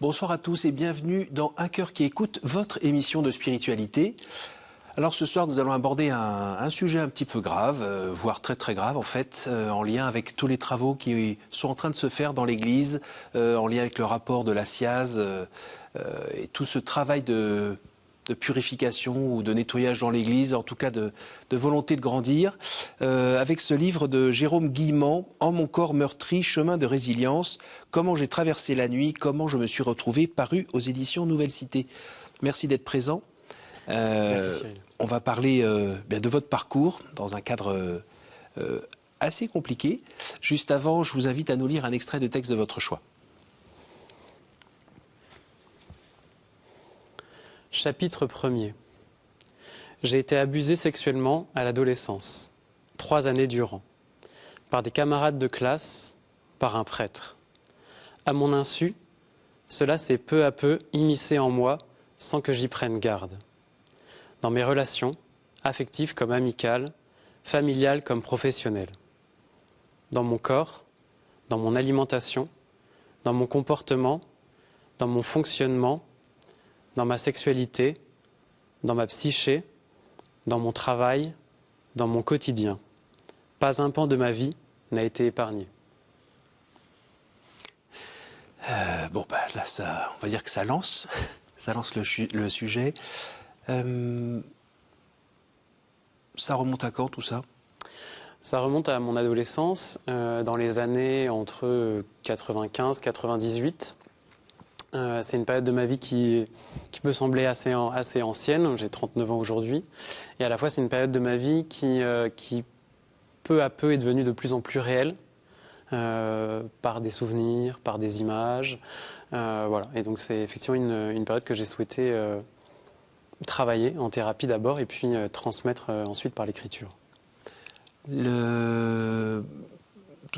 Bonsoir à tous et bienvenue dans Un cœur qui écoute, votre émission de spiritualité. Alors ce soir, nous allons aborder un sujet un petit peu grave, voire très très grave en fait, en lien avec tous les travaux qui sont en train de se faire dans l'Église, en lien avec le rapport de la SIAZ et tout ce travail de purification ou de nettoyage dans l'Église, en tout cas de volonté de grandir, avec ce livre de Jérôme Guillemant, « En mon corps meurtri, chemin de résilience, comment j'ai traversé la nuit, comment je me suis retrouvé », paru aux éditions Nouvelle Cité. Merci d'être présent. Merci Cyril. On va parler de votre parcours dans un cadre assez compliqué. Juste avant, je vous invite à nous lire un extrait de texte de votre choix. Chapitre 1er. J'ai été abusé sexuellement à l'adolescence, 3 années durant, par des camarades de classe, par un prêtre. À mon insu, cela s'est peu à peu immiscé en moi sans que j'y prenne garde. Dans mes relations, affectives comme amicales, familiales comme professionnelles. Dans mon corps, dans mon alimentation, dans mon comportement, dans mon fonctionnement, dans ma sexualité, dans ma psyché, dans mon travail, dans mon quotidien. Pas un pan de ma vie n'a été épargné. Là, on va dire que ça lance le sujet. Ça remonte à quand tout ça ? Ça remonte à mon adolescence, dans les années entre 95 et 98. C'est une période de ma vie qui peut sembler assez ancienne. J'ai 39 ans aujourd'hui. Et à la fois, c'est une période de ma vie qui peu à peu est devenue de plus en plus réelle, par des souvenirs, par des images. Voilà. Et donc, c'est effectivement une période que j'ai souhaité travailler en thérapie d'abord et puis transmettre ensuite par l'écriture. Tout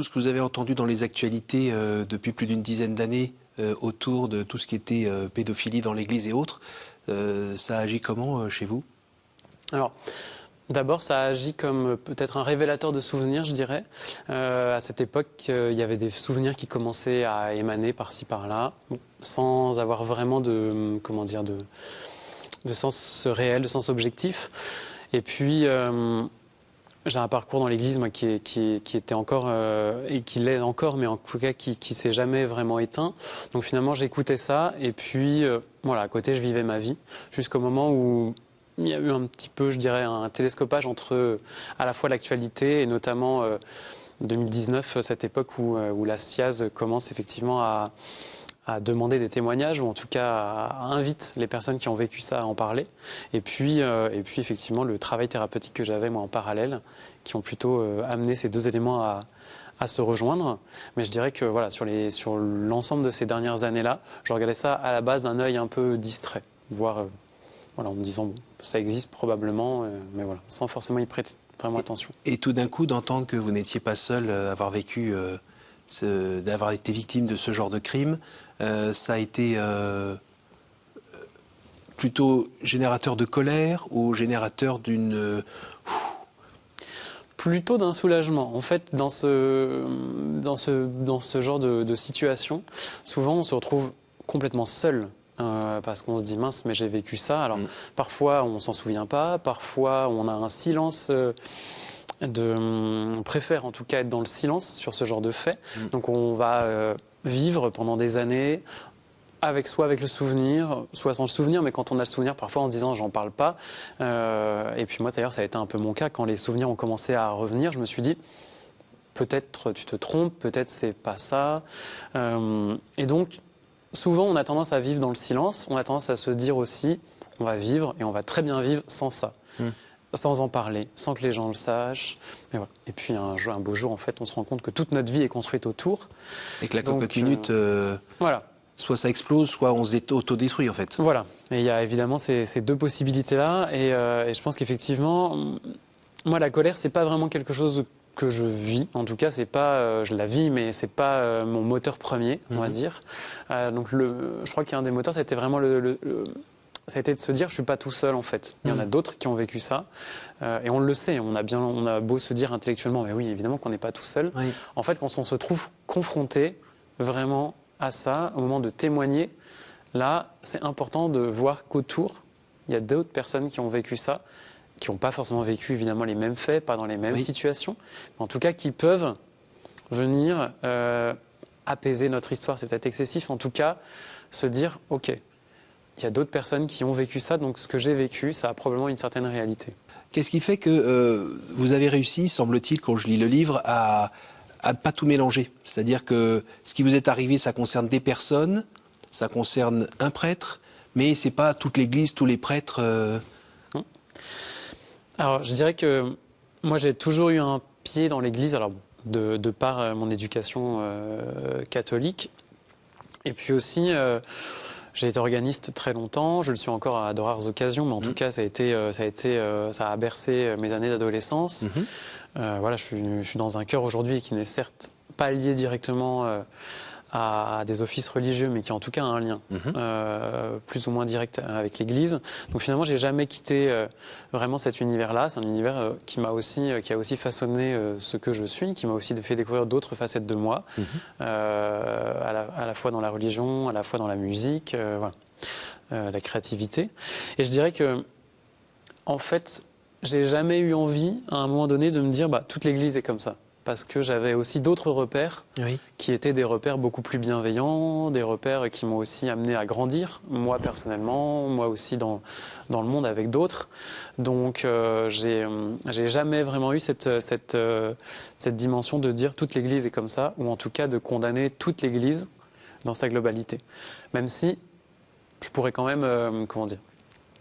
ce que vous avez entendu dans les actualités depuis plus d'une dizaine d'années autour de tout ce qui était pédophilie dans l'Église et autres, ça agit comment chez vous ? Alors, d'abord, ça agit comme peut-être un révélateur de souvenirs, je dirais. À cette époque, il y avait des souvenirs qui commençaient à émaner par-ci, par-là, sans avoir vraiment de sens réel, de sens objectif. Et puis, j'ai un parcours dans l'Église moi, qui était encore, et qui l'est encore, mais en tout cas qui ne s'est jamais vraiment éteint. Donc finalement, j'écoutais ça, et puis voilà, à côté, je vivais ma vie, jusqu'au moment où il y a eu un petit peu, je dirais, un télescopage entre à la fois l'actualité et notamment 2019, cette époque où la SIAZ commence effectivement à demander des témoignages, ou en tout cas à invite les personnes qui ont vécu ça à en parler. Et puis effectivement, le travail thérapeutique que j'avais moi en parallèle, qui ont plutôt amené ces deux éléments à se rejoindre. Mais je dirais que voilà, sur l'ensemble de ces dernières années-là, je regardais ça à la base d'un œil un peu distrait, voire en me disant, bon, ça existe probablement, mais voilà, sans forcément y prêter vraiment attention. Et tout d'un coup, d'entendre que vous n'étiez pas seul à avoir vécu, d'avoir été victime de ce genre de crime, ça a été plutôt générateur de colère ou générateur d'une... Plutôt d'un soulagement. En fait, dans ce genre de situation, souvent on se retrouve complètement seul. Parce qu'on se dit mince, mais j'ai vécu ça. Alors parfois on s'en souvient pas, parfois on a un silence. On préfère en tout cas être dans le silence sur ce genre de fait. Donc on va vivre pendant des années soit avec le souvenir, soit sans le souvenir, mais quand on a le souvenir, parfois en se disant j'en parle pas. Et puis moi d'ailleurs ça a été un peu mon cas, quand les souvenirs ont commencé à revenir, je me suis dit peut-être tu te trompes, peut-être c'est pas ça. Et donc souvent on a tendance à vivre dans le silence, on a tendance à se dire aussi on va vivre et on va très bien vivre sans ça. Sans en parler, sans que les gens le sachent. Mais voilà. Et puis un beau jour, en fait, on se rend compte que toute notre vie est construite autour. Et que la cocotte minute, voilà. Soit ça explose, soit on s'autodétruit, en fait. Voilà. Et il y a évidemment ces deux possibilités-là. Et je pense qu'effectivement, moi, la colère, c'est pas vraiment quelque chose que je vis. En tout cas, c'est pas, je la vis, mais c'est pas mon moteur premier, on va dire. Donc, je crois qu'un des moteurs, ça a été vraiment ça a été de se dire je suis pas tout seul en fait. Il y en a d'autres qui ont vécu ça et on le sait. On a beau se dire intellectuellement, mais oui évidemment qu'on n'est pas tout seul. Oui. En fait, quand on se trouve confronté vraiment à ça, au moment de témoigner, là, c'est important de voir qu'autour, il y a d'autres personnes qui ont vécu ça, qui n'ont pas forcément vécu évidemment les mêmes faits, pas dans les mêmes situations, mais en tout cas qui peuvent venir apaiser notre histoire. C'est peut-être excessif, en tout cas, se dire, OK, il y a d'autres personnes qui ont vécu ça, donc ce que j'ai vécu, ça a probablement une certaine réalité. Qu'est-ce qui fait que vous avez réussi, semble-t-il, quand je lis le livre, à ne pas tout mélanger? C'est-à-dire que ce qui vous est arrivé, ça concerne des personnes, ça concerne un prêtre, mais c'est pas toute l'Église, tous les prêtres. Alors, je dirais que moi, j'ai toujours eu un pied dans l'Église, alors de par mon éducation catholique, et puis aussi, j'ai été organiste très longtemps. Je le suis encore à de rares occasions, mais en tout cas, ça a bercé mes années d'adolescence. Voilà, je suis dans un chœur aujourd'hui qui n'est certes pas lié directement à des offices religieux, mais qui a en tout cas un lien plus ou moins direct avec l'Église. Donc finalement, j'ai jamais quitté vraiment cet univers-là. C'est un univers qui a aussi façonné ce que je suis, qui m'a aussi fait découvrir d'autres facettes de moi, à la fois dans la religion, à la fois dans la musique, la créativité. Et je dirais que, en fait, j'ai jamais eu envie, à un moment donné, de me dire toute l'Église est comme ça. Parce que j'avais aussi d'autres repères qui étaient des repères beaucoup plus bienveillants, des repères qui m'ont aussi amené à grandir, moi personnellement, moi aussi dans le monde avec d'autres. Donc j'ai jamais vraiment eu cette dimension de dire toute l'Église est comme ça, ou en tout cas de condamner toute l'Église dans sa globalité. Même si je pourrais quand même,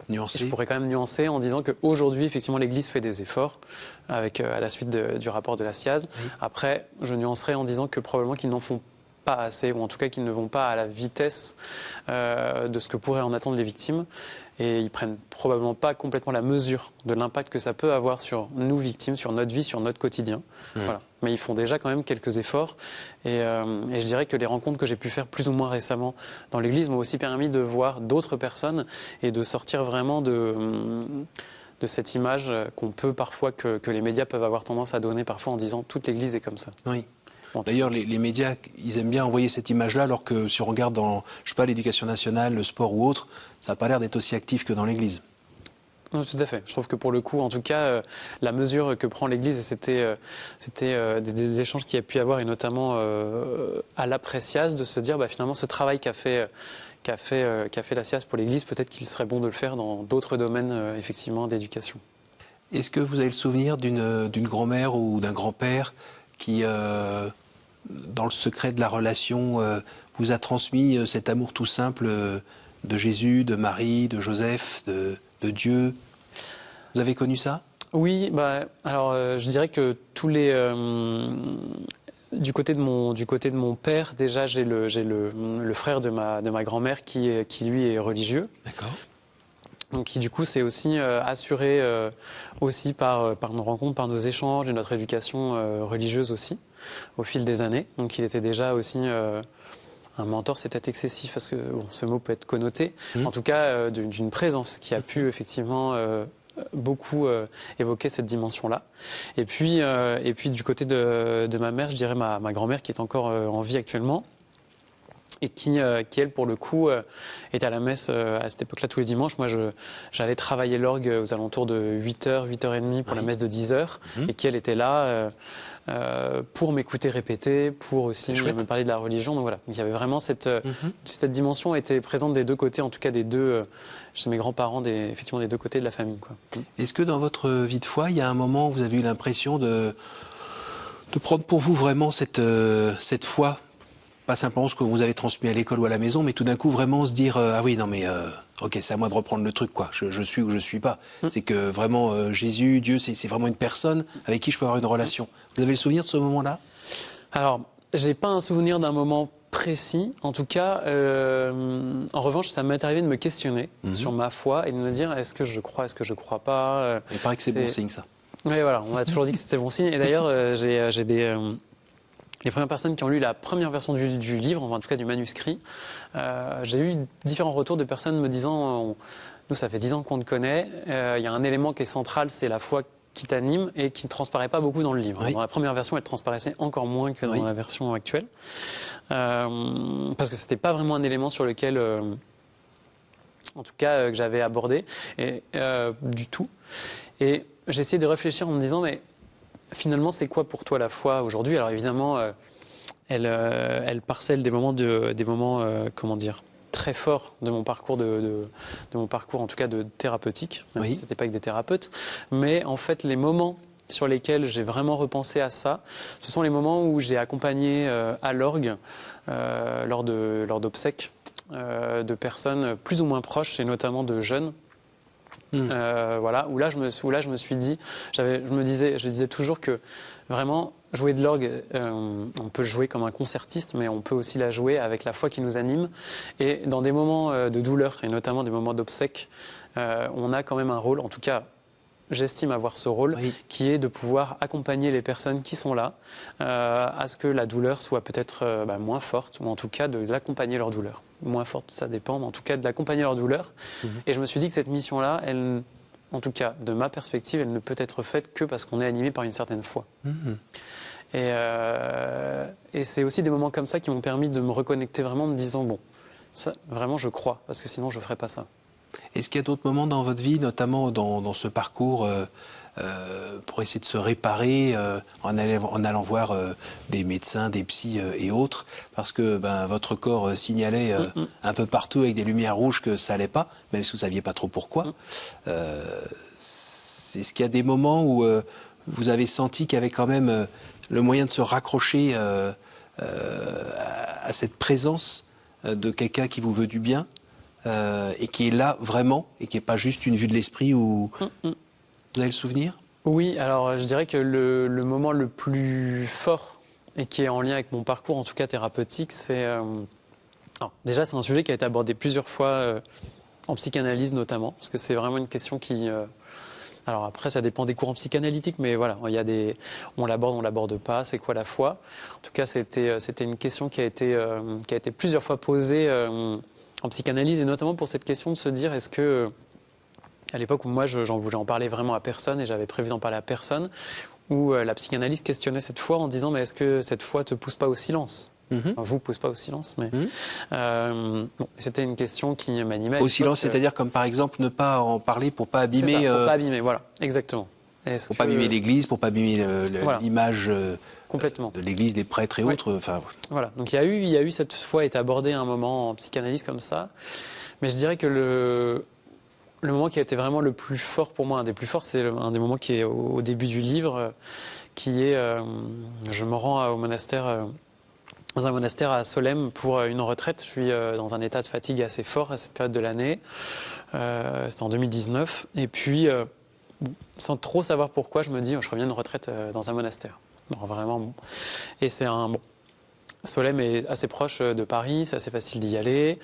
Nuancé. Je pourrais quand même nuancer en disant qu'aujourd'hui, effectivement, l'Église fait des efforts à la suite du rapport de la SIAZ. Après, je nuancerai en disant que probablement qu'ils n'en font pas assez, ou en tout cas qu'ils ne vont pas à la vitesse de ce que pourraient en attendre les victimes. Et ils prennent probablement pas complètement la mesure de l'impact que ça peut avoir sur nous victimes, sur notre vie, sur notre quotidien. Voilà. Mais ils font déjà quand même quelques efforts. Et je dirais que les rencontres que j'ai pu faire plus ou moins récemment dans l'Église m'ont aussi permis de voir d'autres personnes et de sortir vraiment de cette image qu'on peut parfois, que les médias peuvent avoir tendance à donner parfois en disant toute l'Église est comme ça. Oui. D'ailleurs, les médias, ils aiment bien envoyer cette image-là, alors que si on regarde dans, je sais pas, l'éducation nationale, le sport ou autre, ça n'a pas l'air d'être aussi actif que dans l'Église. Non, tout à fait. Je trouve que pour le coup, en tout cas, la mesure que prend l'Église, et c'était des échanges qu'il y a pu y avoir, et notamment à l'après SIAZ, de se dire finalement ce travail qu'a fait la SIAZ pour l'Église, peut-être qu'il serait bon de le faire dans d'autres domaines effectivement d'éducation. Est-ce que vous avez le souvenir d'une grand-mère ou d'un grand-père qui, dans le secret de la relation, vous a transmis cet amour tout simple de Jésus, de Marie, de Joseph, de Dieu? Vous avez connu ça? Oui, alors je dirais que tous les du côté de mon père, déjà j'ai le frère de ma grand-mère qui lui est religieux. D'accord. Donc qui du coup s'est aussi assuré aussi par nos rencontres, par nos échanges et notre éducation religieuse aussi au fil des années. Donc il était déjà aussi un mentor, c'est peut-être excessif parce que ce mot peut être connoté. En tout cas d'une présence qui a pu effectivement beaucoup évoquer cette dimension-là. Et puis du côté de ma mère, je dirais ma grand-mère qui est encore en vie actuellement, et qui, elle, pour le coup, est à la messe à cette époque-là tous les dimanches. Moi, j'allais travailler l'orgue aux alentours de 8h, 8h30 pour la messe de 10h, et qui, elle, était là pour m'écouter répéter, pour aussi me parler de la religion. Donc voilà, donc, il y avait vraiment cette dimension était présente des deux côtés, en tout cas des deux, chez mes grands-parents, effectivement des deux côtés de la famille, quoi. Est-ce que dans votre vie de foi, il y a un moment où vous avez eu l'impression de prendre pour vous vraiment cette foi? Pas simplement ce que vous avez transmis à l'école ou à la maison, mais tout d'un coup vraiment se dire ah oui, non mais ok, c'est à moi de reprendre le truc, quoi. Je suis ou je suis pas. C'est que vraiment Jésus, Dieu, c'est vraiment une personne avec qui je peux avoir une relation. Vous avez le souvenir de ce moment-là? Alors, j'ai pas un souvenir d'un moment précis. En tout cas, en revanche, ça m'est arrivé de me questionner sur ma foi et de me dire est-ce que je crois pas. Il paraît que c'est bon signe, ça. Oui, voilà, on m'a toujours dit que c'était bon signe. Et d'ailleurs, j'ai les premières personnes qui ont lu la première version du livre, en tout cas du manuscrit, j'ai eu différents retours de personnes me disant nous, ça fait 10 ans qu'on te connaît, il y a un élément qui est central, c'est la foi qui t'anime et qui ne transparaît pas beaucoup dans le livre. Oui. Dans la première version, elle transparaissait encore moins que dans la version actuelle. Parce que c'était pas vraiment un élément sur lequel, en tout cas, que j'avais abordé du tout. Et j'ai essayé de réfléchir en me disant, mais finalement, c'est quoi pour toi la foi aujourd'hui? Alors évidemment, elle parcelle des moments, comment dire, très forts de mon parcours, de mon parcours en tout cas de thérapeutique, même si c'était pas avec des thérapeutes. Mais en fait, les moments sur lesquels j'ai vraiment repensé à ça, ce sont les moments où j'ai accompagné à l'orgue, lors d'obsèques, de personnes plus ou moins proches, et notamment de jeunes. Voilà, où là je me suis dit, je disais toujours que vraiment jouer de l'orgue, on peut le jouer comme un concertiste, mais on peut aussi la jouer avec la foi qui nous anime. Et dans des moments de douleur, et notamment des moments d'obsèques, on a quand même un rôle, en tout cas j'estime avoir ce rôle, qui est de pouvoir accompagner les personnes qui sont là à ce que la douleur soit peut-être moins forte, ou en tout cas de l'accompagner leur douleur. Moins forte, ça dépend, mais en tout cas de l'accompagner leur douleur. Et je me suis dit que cette mission-là, elle, en tout cas de ma perspective, elle ne peut être faite que parce qu'on est animé par une certaine foi. Et c'est aussi des moments comme ça qui m'ont permis de me reconnecter vraiment en me disant, bon, ça, vraiment je crois, parce que sinon je ne ferais pas ça. Est-ce qu'il y a d'autres moments dans votre vie, notamment dans ce parcours, pour essayer de se réparer en allant voir des médecins, des psys et autres, parce que votre corps signalait un peu partout avec des lumières rouges que ça allait pas, même si vous saviez pas trop pourquoi. Est-ce qu'il y a des moments où vous avez senti qu'il y avait quand même le moyen de se raccrocher à cette présence de quelqu'un qui vous veut du bien et qui est là vraiment, et qui n'est pas juste une vue de l'esprit où... Vous avez le souvenir? Oui, alors je dirais que le moment le plus fort, et qui est en lien avec mon parcours, en tout cas thérapeutique, c'est... déjà, c'est un sujet qui a été abordé plusieurs fois en psychanalyse notamment, parce que c'est vraiment une question qui... alors après, ça dépend des courants psychanalytiques, mais voilà, il y a on l'aborde pas, c'est quoi la foi? En tout cas, c'était une question qui a été plusieurs fois posée en psychanalyse, et notamment pour cette question de se dire, est-ce que... À l'époque où moi, j'en parlais vraiment à personne, et j'avais prévu d'en parler à personne, où la psychanalyse questionnait cette foi en disant, mais est-ce que cette foi te pousse pas au silence? Enfin, vous pousse pas au silence, mais bon, c'était une question qui m'animait. Au silence, c'est-à-dire comme par exemple ne pas en parler pour pas abîmer. C'est ça, pour pas abîmer, voilà, exactement. Pour pas abîmer l'Église, pour pas abîmer l'image complètement de l'Église, des prêtres et autres. Enfin, voilà. Donc il y a eu cette foi est abordée à un moment en psychanalyse comme ça, mais je dirais que le moment qui a été vraiment le plus fort pour moi, un des plus forts, c'est un des moments qui est au début du livre, qui est, je me rends au monastère, dans un monastère à Solesmes pour une retraite. Je suis dans un état de fatigue assez fort à cette période de l'année. C'était en 2019. Et puis, sans trop savoir pourquoi, je me dis, je reviens d'une retraite dans un monastère. Alors, vraiment, bon. Et c'est Solesmes est assez proche de Paris, c'est assez facile d'y aller.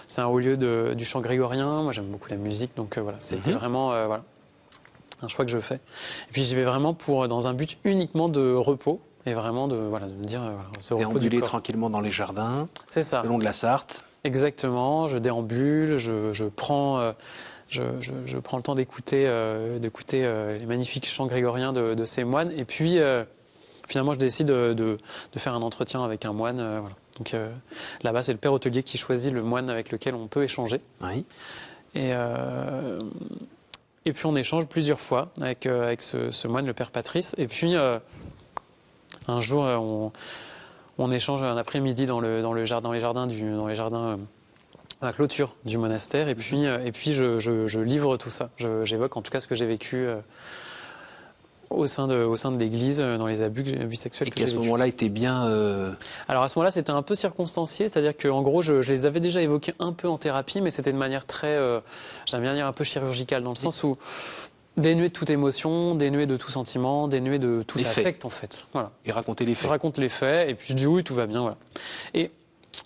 C'est un haut lieu du chant grégorien. Moi, j'aime beaucoup la musique, donc voilà, c'était vraiment un choix que je fais. Et puis, j'y vais vraiment dans un but uniquement de repos, et vraiment de me dire ce repos du corps. Tranquillement dans les jardins, c'est ça, le long de la Sarthe. Exactement, je déambule, je prends le temps d'écouter les magnifiques chants grégoriens de ces moines, et puis finalement je décide de faire un entretien avec un moine. Voilà. Donc là-bas, c'est le père hôtelier qui choisit le moine avec lequel on peut échanger. Oui. Et puis on échange plusieurs fois avec ce moine, le père Patrice, et puis un jour on échange un après-midi dans les jardins à la clôture du monastère, et puis je livre tout ça. J'évoque en tout cas ce que j'ai vécu au sein de l'Église, dans les abus sexuels. Et qui à ce moment-là était bien... Alors à ce moment-là, c'était un peu circonstancié, c'est-à-dire qu'en gros, je les avais déjà évoqués un peu en thérapie, mais c'était de manière très, j'aime bien dire un peu chirurgicale, dans le sens où dénué de toute émotion, dénué de tout sentiment, dénué de tout affect en fait. Voilà. Et raconter les faits. Je raconte les faits, et puis je dis oui, tout va bien, voilà. Et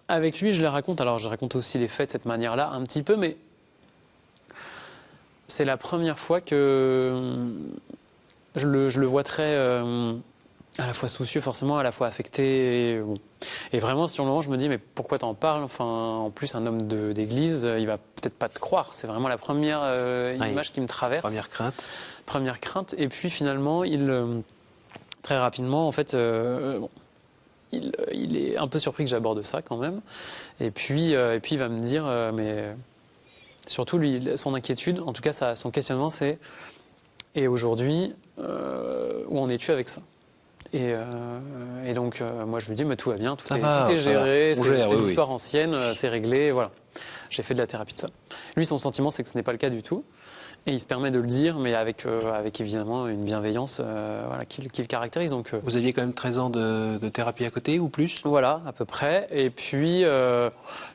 avec lui, je les raconte. Alors, je raconte aussi les faits de cette manière-là, un petit peu, mais c'est la première fois que je le vois très à la fois soucieux forcément, à la fois affecté. Et vraiment, sur le moment, je me dis, mais pourquoi t'en parles? Enfin, en plus, un homme d'église, il va peut-être pas te croire. C'est vraiment la première image qui me traverse. Première crainte. Première crainte. Et puis finalement, très rapidement, en fait, il est un peu surpris que j'aborde ça quand même. Et puis il va me dire, mais surtout lui, son inquiétude, en tout cas son questionnement, c'est et aujourd'hui, où en es-tu avec ça? Et donc moi je lui dis, mais tout va bien, tout est géré, c'est une histoire ancienne, c'est réglé, voilà. J'ai fait de la thérapie de ça. Lui, son sentiment, c'est que ce n'est pas le cas du tout. Et il se permet de le dire, mais avec évidemment une bienveillance qui le caractérise. Donc, vous aviez quand même 13 ans de thérapie à côté ou plus? Voilà, à peu près. Et puis, je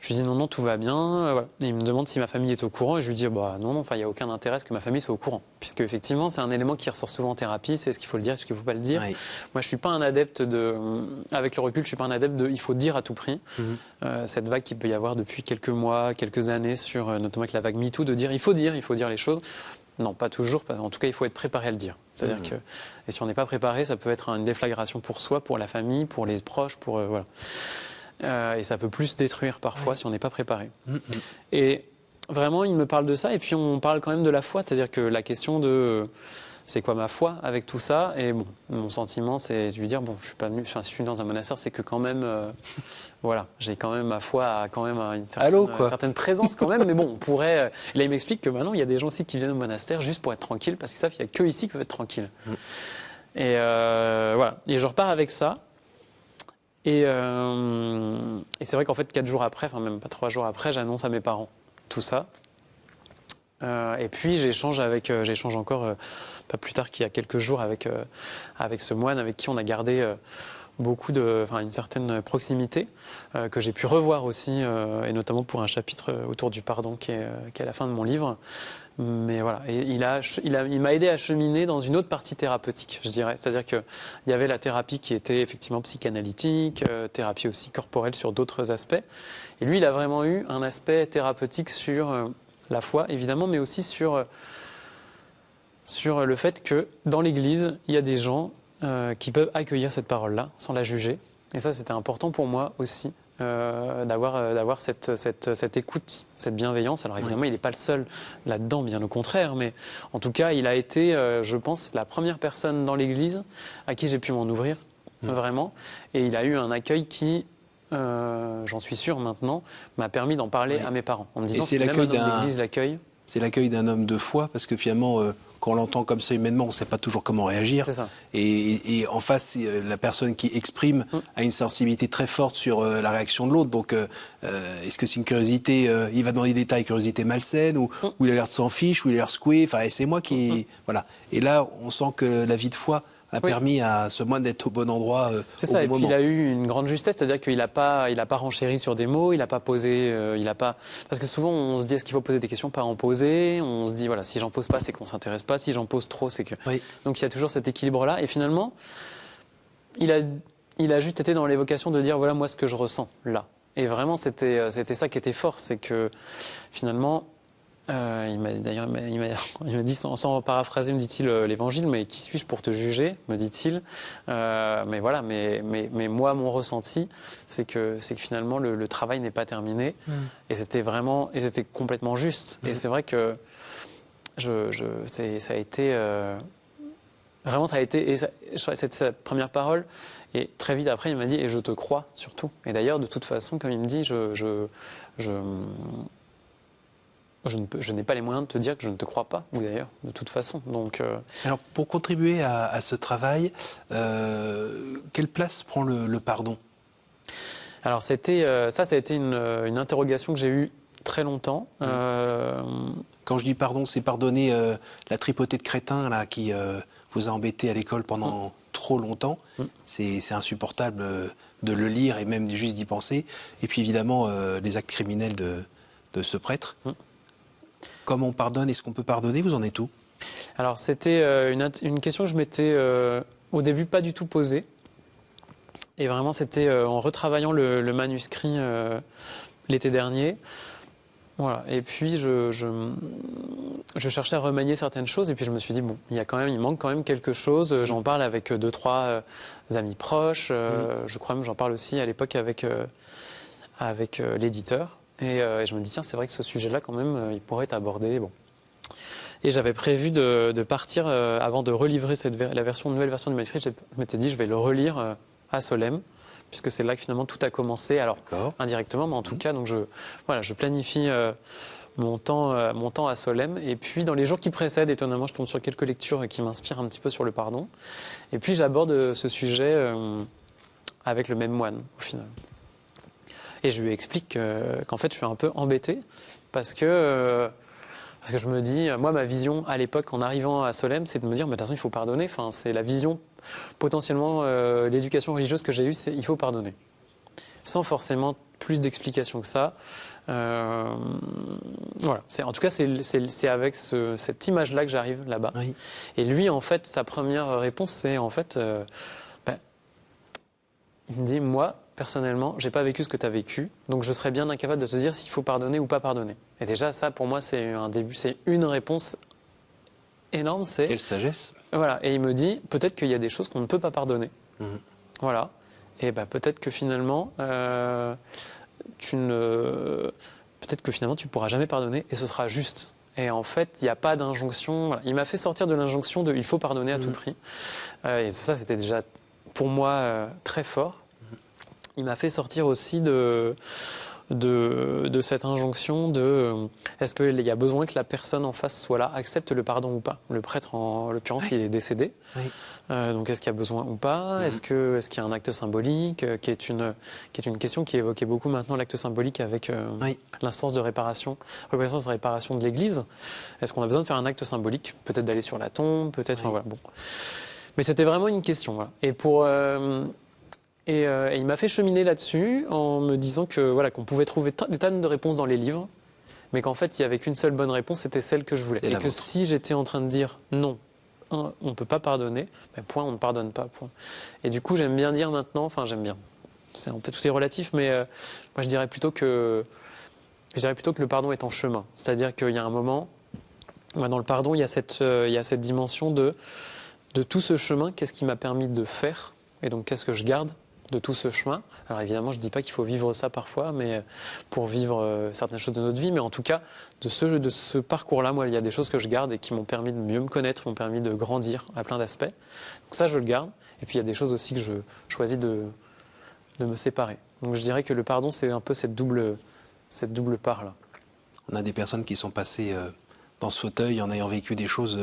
lui dis non, tout va bien. Voilà. Et il me demande si ma famille est au courant. Et je lui dis bah, non, il n'y a aucun intérêt à ce que ma famille soit au courant. Puisque, effectivement, c'est un élément qui ressort souvent en thérapie. C'est ce qu'il faut le dire, ce qu'il ne faut pas le dire. Oui. Moi, je ne suis pas un adepte avec le recul, je ne suis pas un adepte il faut dire à tout prix. Cette vague qu'il peut y avoir depuis quelques mois, quelques années, notamment avec la vague MeToo, de dire il faut dire les choses. Non, pas toujours, parce qu'en tout cas, il faut être préparé à le dire. C'est-à-dire que, et si on n'est pas préparé, ça peut être une déflagration pour soi, pour la famille, pour les proches, voilà. Et ça peut plus détruire parfois si on n'est pas préparé. Et vraiment, il me parle de ça, et puis on parle quand même de la foi, c'est-à-dire que la question de c'est quoi ma foi avec tout ça? Et bon, mon sentiment, c'est de lui dire bon, je suis pas venu, si je suis dans un monastère, c'est que quand même, voilà, j'ai quand même ma foi à quand même une certaine présence quand même. Mais bon, on pourrait. Là, il m'explique que maintenant, il y a des gens aussi qui viennent au monastère juste pour être tranquilles, parce qu'ils savent qu'il n'y a que ici qui peuvent être tranquilles. Et voilà. Et je repars avec ça. Et c'est vrai qu'en fait, 4 jours après, enfin même pas 3 jours après, j'annonce à mes parents tout ça. Et puis j'échange encore pas plus tard qu'il y a quelques jours avec ce moine avec qui on a gardé une certaine proximité que j'ai pu revoir aussi et notamment pour un chapitre autour du pardon qui est à la fin de mon livre. Mais voilà, et il m'a aidé à cheminer dans une autre partie thérapeutique, je dirais. C'est-à-dire qu'il y avait la thérapie qui était effectivement psychanalytique, thérapie aussi corporelle sur d'autres aspects. Et lui, il a vraiment eu un aspect thérapeutique sur la foi, évidemment, mais aussi sur le fait que dans l'Église, il y a des gens qui peuvent accueillir cette parole-là sans la juger. Et ça, c'était important pour moi aussi, d'avoir cette écoute, cette bienveillance. Alors évidemment, il n'est pas le seul là-dedans, bien au contraire, mais en tout cas, il a été, je pense, la première personne dans l'Église à qui j'ai pu m'en ouvrir, vraiment. Et il a eu un accueil qui... j'en suis sûr maintenant, m'a permis d'en parler à mes parents. En me disant, si même un homme d'église l'accueille... C'est l'accueil d'un homme de foi, parce que finalement, quand on l'entend comme ça humainement, on ne sait pas toujours comment réagir. C'est ça. Et en face, la personne qui exprime a une sensibilité très forte sur la réaction de l'autre. Donc, est-ce que c'est une curiosité, il va demander des détails, curiosité malsaine, ou il a l'air de s'en fiche, ou il a l'air secoué, enfin, et c'est moi qui... Voilà. Et là, on sent que la vie de foi a permis à ce moine d'être au bon endroit c'est ça, au bon moment. Et puis il a eu une grande justesse, c'est-à-dire qu'il n'a pas renchéri sur des mots, il n'a pas posé, parce que souvent on se dit est-ce qu'il faut poser des questions, pas en poser, on se dit voilà, si j'en pose pas c'est qu'on s'intéresse pas, si j'en pose trop c'est que... Donc il y a toujours cet équilibre-là, et finalement il a juste été dans l'évocation de dire voilà moi ce que je ressens là. Et vraiment c'était ça qui était fort, c'est que finalement... il m'a dit, sans paraphraser, me dit-il, l'évangile, mais qui suis-je pour te juger, me dit-il. Mais voilà, mais moi, mon ressenti, c'est que finalement, le travail n'est pas terminé. Et c'était complètement juste. Et c'est vrai que ça a été, vraiment, c'était sa première parole. Et très vite après, il m'a dit, et je te crois, surtout. Et d'ailleurs, de toute façon, comme il me dit, je n'ai pas les moyens de te dire que je ne te crois pas, ou d'ailleurs, de toute façon. Donc, Alors, pour contribuer à ce travail, quelle place prend le pardon? Alors, ça a été une interrogation que j'ai eue très longtemps. Quand je dis pardon, c'est pardonner la tripotée de crétins là, qui vous a embêté à l'école pendant trop longtemps. C'est insupportable de le lire et même juste d'y penser. Et puis, évidemment, les actes criminels de ce prêtre. Comment on pardonne? Est-ce qu'on peut pardonner? Vous en êtes où? Alors, c'était une question que je m'étais au début pas du tout posée. Et vraiment, c'était en retravaillant le manuscrit l'été dernier. Voilà. Et puis je cherchais à remanier certaines choses et puis je me suis dit bon, il manque quand même quelque chose. J'en parle avec deux, trois amis proches. Je crois même j'en parle aussi à l'époque avec l'éditeur. Et je me dis tiens, c'est vrai que ce sujet-là quand même, il pourrait être abordé. Bon. Et j'avais prévu de partir avant de relivrer nouvelle version du manuscrit. Je m'étais dit je vais le relire à Solesmes, puisque c'est là que finalement tout a commencé, alors indirectement, mais en tout cas, donc je planifie mon temps à Solesmes. Et puis dans les jours qui précèdent, étonnamment, je tombe sur quelques lectures qui m'inspirent un petit peu sur le pardon. Et puis j'aborde ce sujet avec le même moine, au final. Et je lui explique qu'en fait, je suis un peu embêté parce que je me dis, moi, ma vision à l'époque, en arrivant à Solesmes, c'est de me dire, mais de toute façon, il faut pardonner. Enfin, c'est la vision, potentiellement, l'éducation religieuse que j'ai eue, c'est il faut pardonner. Sans forcément plus d'explications que ça. Voilà. En tout cas, c'est avec cette image-là que j'arrive là-bas. Oui. Et lui, en fait, sa première réponse, c'est en fait, il me dit, moi, personnellement, j'ai pas vécu ce que tu as vécu, donc je serais bien incapable de te dire s'il faut pardonner ou pas pardonner. Et déjà, ça, pour moi, c'est un début, c'est une réponse énorme. Quelle sagesse. Voilà. Et il me dit, peut-être qu'il y a des choses qu'on ne peut pas pardonner. Voilà. Et peut-être que finalement, peut-être que finalement, tu pourras jamais pardonner et ce sera juste. Et en fait, il n'y a pas d'injonction. Voilà. Il m'a fait sortir de l'injonction de il faut pardonner à tout prix. Et ça, c'était déjà pour moi très fort. Il m'a fait sortir aussi de cette injonction de est-ce qu'il y a besoin que la personne en face soit là, accepte le pardon ou pas. Le prêtre, en l'occurrence, il est décédé. Oui. Donc est-ce qu'il y a besoin ou pas? Est-ce qu'il y a un acte symbolique qui est une question qui est évoquée beaucoup maintenant, l'acte symbolique avec l'instance de réparation, reconnaissance de réparation de l'Église. Est-ce qu'on a besoin de faire un acte symbolique? Peut-être d'aller sur la tombe, peut-être... Enfin, voilà, bon. Mais c'était vraiment une question. Voilà. Et il m'a fait cheminer là-dessus en me disant que voilà qu'on pouvait trouver des tonnes de réponses dans les livres, mais qu'en fait il n'y avait qu'une seule bonne réponse, c'était celle que je voulais. Et que si j'étais en train de dire non, on ne peut pas pardonner, point, on ne pardonne pas, point. Et du coup j'aime bien dire maintenant, enfin j'aime bien, en fait tout est relatif, mais moi je dirais plutôt que le pardon est en chemin. C'est-à-dire qu'il y a un moment, dans le pardon il y a cette dimension de tout ce chemin, qu'est-ce qui m'a permis de faire, et donc qu'est-ce que je garde de tout ce chemin. Alors évidemment, je ne dis pas qu'il faut vivre ça parfois, mais pour vivre certaines choses de notre vie, mais en tout cas, de ce parcours-là, moi, il y a des choses que je garde et qui m'ont permis de mieux me connaître, m'ont permis de grandir à plein d'aspects. Donc ça, je le garde. Et puis il y a des choses aussi que je choisis de me séparer. Donc je dirais que le pardon, c'est un peu cette double part-là. On a des personnes qui sont passées dans ce fauteuil en ayant vécu des choses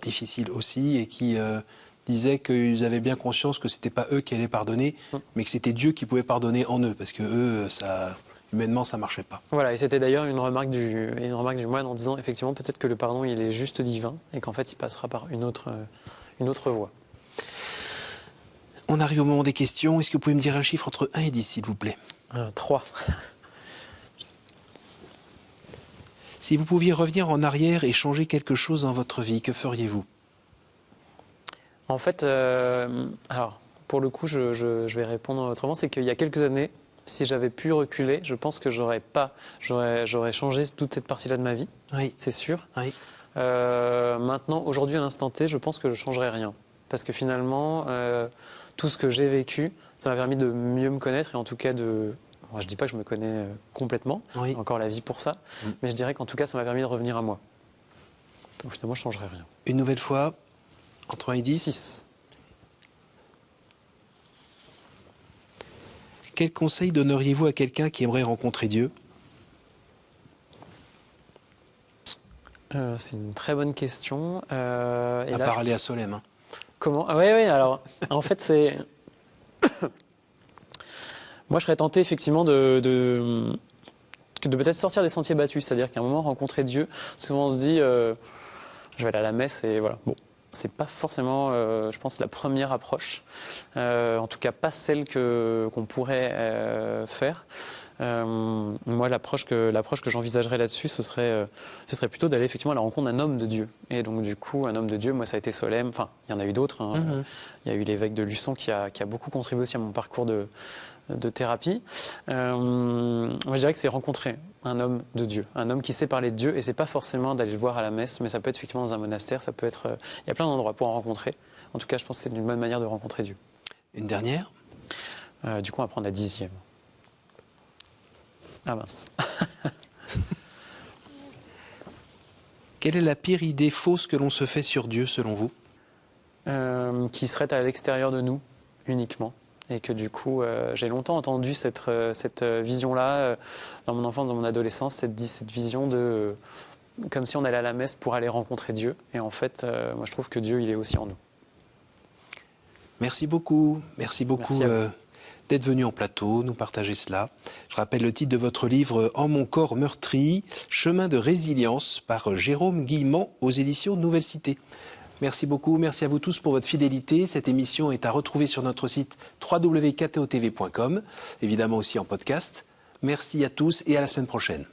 difficiles aussi et qui... disaient qu'ils avaient bien conscience que c'était pas eux qui allaient pardonner, mais que c'était Dieu qui pouvait pardonner en eux, parce que eux, humainement, ça marchait pas. Voilà, et c'était d'ailleurs une remarque du moine en disant effectivement peut-être que le pardon il est juste divin et qu'en fait il passera par une autre voie. On arrive au moment des questions. Est-ce que vous pouvez me dire un chiffre entre 1 et 10, s'il vous plaît? 3. Si vous pouviez revenir en arrière et changer quelque chose dans votre vie, que feriez-vous? En fait, alors, pour le coup, je vais répondre autrement. C'est qu'il y a quelques années, si j'avais pu reculer, je pense que j'aurais changé toute cette partie-là de ma vie. Oui. C'est sûr. Oui. Maintenant, aujourd'hui, à l'instant T, je pense que je ne changerais rien. Parce que finalement, tout ce que j'ai vécu, ça m'a permis de mieux me connaître et en tout cas Moi, je ne dis pas que je me connais complètement, j'ai encore la vie pour ça, mais je dirais qu'en tout cas, ça m'a permis de revenir à moi. Donc finalement, je ne changerais rien. Une nouvelle fois, entre 1 et 10 6. Quel conseil donneriez-vous à quelqu'un qui aimerait rencontrer Dieu? C'est une très bonne question. À part aller à Solesmes. Hein. Comment? Oui, alors, en fait, c'est... Moi, je serais tenté, effectivement, de peut-être sortir des sentiers battus. C'est-à-dire qu'à un moment, rencontrer Dieu, souvent on se dit, je vais aller à la messe et voilà. Bon. C'est pas forcément, je pense, la première approche. En tout cas, pas celle qu'on pourrait faire. Moi, l'approche que j'envisagerais là-dessus, ce serait plutôt d'aller effectivement à la rencontre d'un homme de Dieu. Et donc, du coup, un homme de Dieu, moi, ça a été Solesmes. Enfin, il y en a eu d'autres. Hein. Il y a eu l'évêque de Luçon qui a beaucoup contribué aussi à mon parcours de thérapie. Moi, je dirais que c'est rencontrer un homme de Dieu, un homme qui sait parler de Dieu. Et c'est pas forcément d'aller le voir à la messe, mais ça peut être effectivement dans un monastère. Ça peut être. Il y a plein d'endroits pour en rencontrer. En tout cas, je pense que c'est une bonne manière de rencontrer Dieu. Une dernière ? Du coup, on va prendre la 10e. Ah mince. Quelle est la pire idée fausse que l'on se fait sur Dieu, selon vous ? Qui serait à l'extérieur de nous, uniquement. Et que du coup, j'ai longtemps entendu cette vision-là, dans mon enfance, dans mon adolescence, cette vision de... comme si on allait à la messe pour aller rencontrer Dieu. Et en fait, moi je trouve que Dieu, il est aussi en nous. Merci beaucoup. Merci beaucoup d'être venu en plateau, nous partager cela. Je rappelle le titre de votre livre « En mon corps meurtri, chemin de résilience » par Jérôme Guillemant aux éditions Nouvelle Cité. Merci beaucoup, merci à vous tous pour votre fidélité. Cette émission est à retrouver sur notre site www.ktotv.com, évidemment aussi en podcast. Merci à tous et à la semaine prochaine.